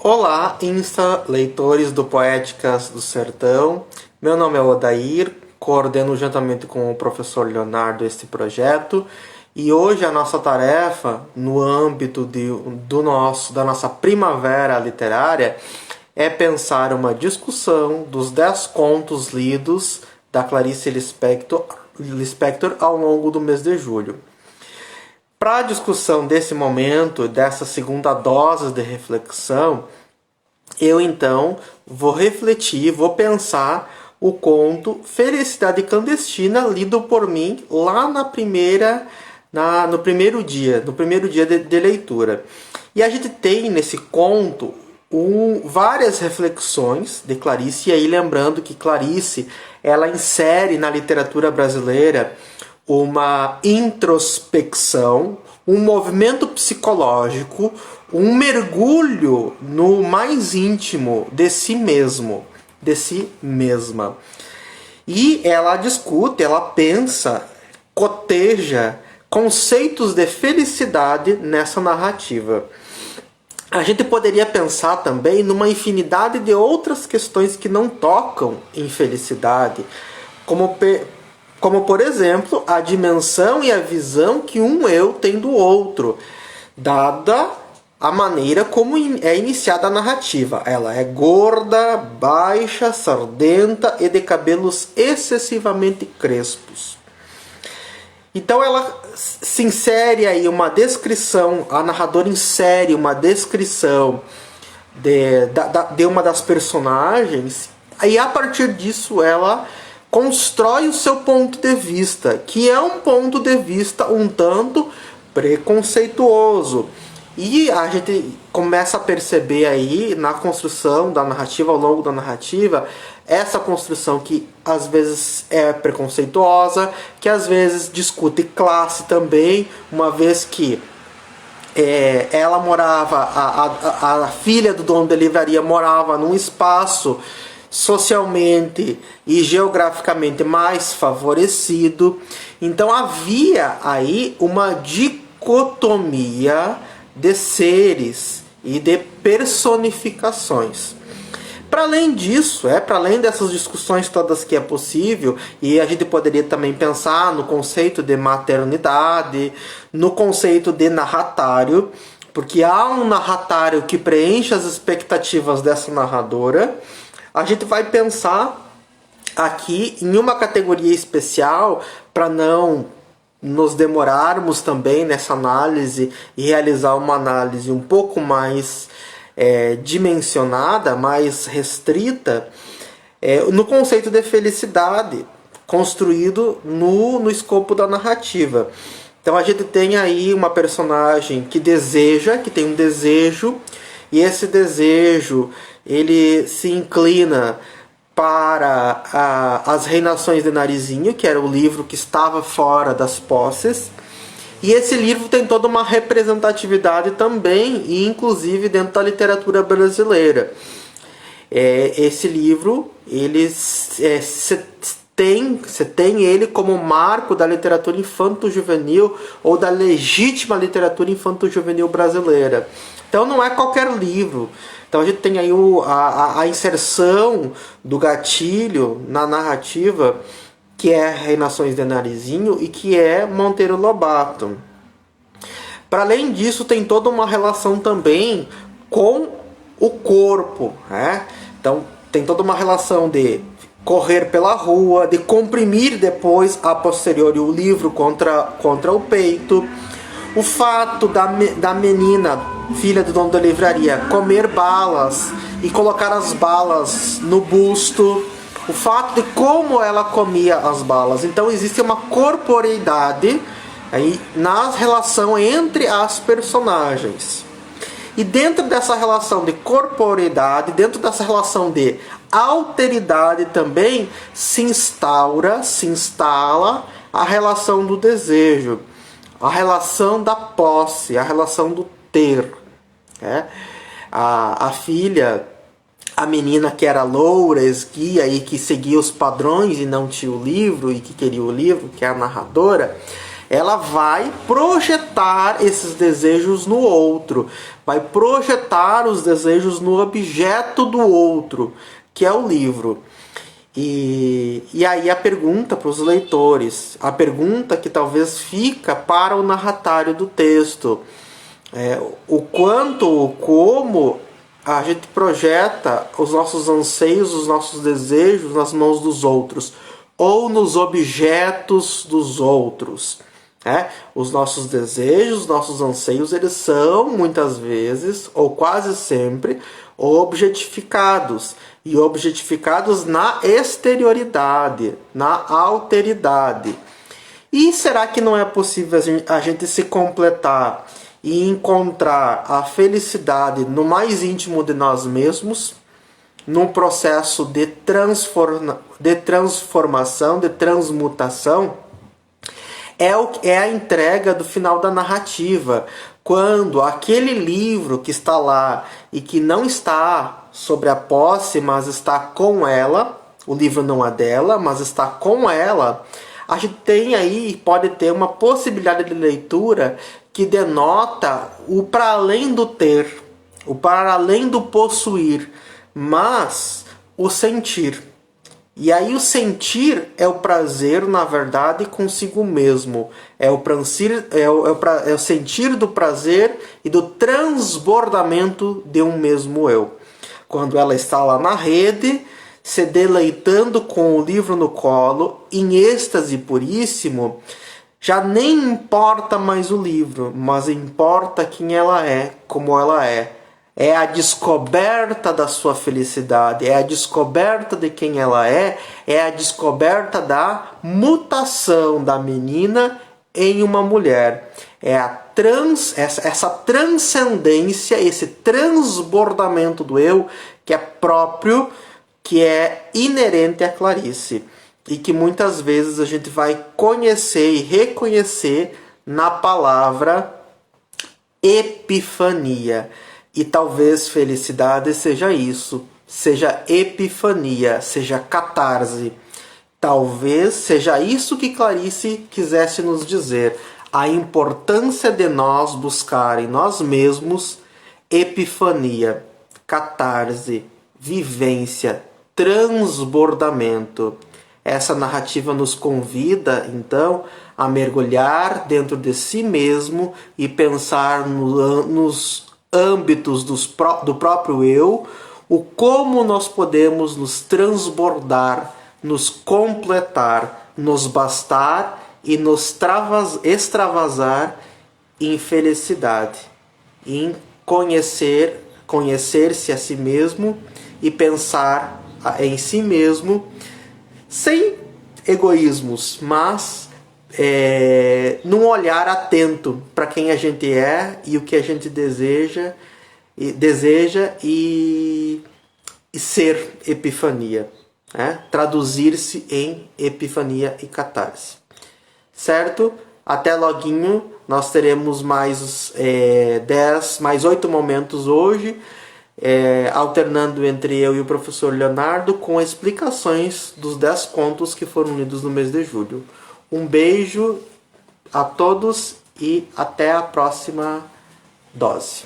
Olá, Insta, leitores do Poéticas do Sertão. Meu nome é Odair, coordeno juntamente com o professor Leonardo este projeto. E hoje a nossa tarefa, no âmbito da nossa primavera literária, é pensar uma discussão dos 10 contos lidos da Clarice Lispector ao longo do mês de julho. Para a discussão desse momento, dessa segunda dose de reflexão, eu então vou refletir, vou pensar o conto Felicidade Clandestina, lido por mim lá no primeiro dia de leitura. E a gente tem nesse conto várias reflexões de Clarice, e aí lembrando que Clarice ela insere na literatura brasileira uma introspecção, um movimento psicológico, um mergulho no mais íntimo de si mesmo, de si mesma. E ela discute, ela pensa, coteja conceitos de felicidade nessa narrativa. A gente poderia pensar também numa infinidade de outras questões que não tocam em felicidade, como por exemplo, a dimensão e a visão que um eu tem do outro, dada a maneira como é iniciada a narrativa. Ela é gorda, baixa, sardenta e de cabelos excessivamente crespos. Então ela se insere aí uma descrição, a narradora insere uma descrição de uma das personagens, e a partir disso ela constrói o seu ponto de vista, que é um ponto de vista um tanto preconceituoso. E a gente começa a perceber aí na construção da narrativa, ao longo da narrativa, essa construção que às vezes é preconceituosa, que às vezes discute classe também, uma vez que ela morava, a filha do dono da livraria morava num espaço socialmente e geograficamente mais favorecido. Então havia aí uma dicotomia de seres e de personificações. Para além disso, para além dessas discussões todas que é possível, e a gente poderia também pensar no conceito de maternidade, no conceito de narratário, porque há um narratário que preenche as expectativas dessa narradora. A gente vai pensar aqui em uma categoria especial para não nos demorarmos também nessa análise e realizar uma análise um pouco mais dimensionada, mais restrita, no conceito de felicidade construído no escopo da narrativa. Então a gente tem aí uma personagem que tem um desejo, e esse desejo ele se inclina para as Reinações de Narizinho, que era o livro que estava fora das posses. E esse livro tem toda uma representatividade também, e inclusive dentro da literatura brasileira. Esse livro, você tem ele como marco da literatura infanto-juvenil ou da legítima literatura infanto-juvenil brasileira. Então não é qualquer livro. Então a gente tem aí a inserção do gatilho na narrativa, que é Reinações de Narizinho e que é Monteiro Lobato. Para além disso, tem toda uma relação também com o corpo, né? Então tem toda uma relação de correr pela rua, de comprimir depois, a posteriori, o livro contra o peito. O fato da menina, filha do dono da livraria, comer balas e colocar as balas no busto. O fato de como ela comia as balas. Então existe uma corporeidade aí na relação entre as personagens. E dentro dessa relação de corporeidade, dentro dessa relação de alteridade também, se instala a relação do desejo, a relação da posse, a relação do ter. A filha, a menina que era loura, esguia e que seguia os padrões e não tinha o livro, e que queria o livro, que é a narradora, ela vai projetar esses desejos no outro, vai projetar os desejos no objeto do outro, que é o livro. E aí a pergunta para os leitores, a pergunta que talvez fica para o narratário do texto, o quanto, como a gente projeta os nossos anseios, os nossos desejos nas mãos dos outros, ou nos objetos dos outros. Os nossos desejos, os nossos anseios, eles são muitas vezes, ou quase sempre, objetificados. E objetificados na exterioridade, na alteridade. E será que não é possível a gente se completar e encontrar a felicidade no mais íntimo de nós mesmos, num processo de transformação, de transmutação? É a entrega do final da narrativa, quando aquele livro que está lá e que não está sobre a posse, mas está com ela, o livro não é dela, mas está com ela, a gente tem aí, pode ter uma possibilidade de leitura que denota o para além do ter, o para além do possuir, mas o sentir. E aí o sentir é o prazer, na verdade, consigo mesmo. É o sentir do prazer e do transbordamento de um mesmo eu. Quando ela está lá na rede, se deleitando com o livro no colo, em êxtase puríssimo, já nem importa mais o livro, mas importa quem ela é, como ela é. É a descoberta da sua felicidade, é a descoberta de quem ela é a descoberta da mutação da menina em uma mulher. É essa transcendência, esse transbordamento do eu que é próprio, que é inerente a Clarice. E que muitas vezes a gente vai conhecer e reconhecer na palavra epifania. E talvez felicidade seja isso, seja epifania, seja catarse. Talvez seja isso que Clarice quisesse nos dizer, a importância de nós buscar em nós mesmos epifania, catarse, vivência, transbordamento. Essa narrativa nos convida, então, a mergulhar dentro de si mesmo e pensar nos âmbitos do próprio eu, o como nós podemos nos transbordar, nos completar, nos bastar e nos extravasar em felicidade, em conhecer-se a si mesmo e pensar em si mesmo sem egoísmos, mas num olhar atento para quem a gente é e o que a gente deseja e ser epifania, traduzir-se em epifania e catarse. Certo? Até loguinho, nós teremos mais 8 momentos hoje, alternando entre eu e o professor Leonardo com explicações dos 10 contos que foram lidos no mês de julho. Um beijo a todos e até a próxima dose.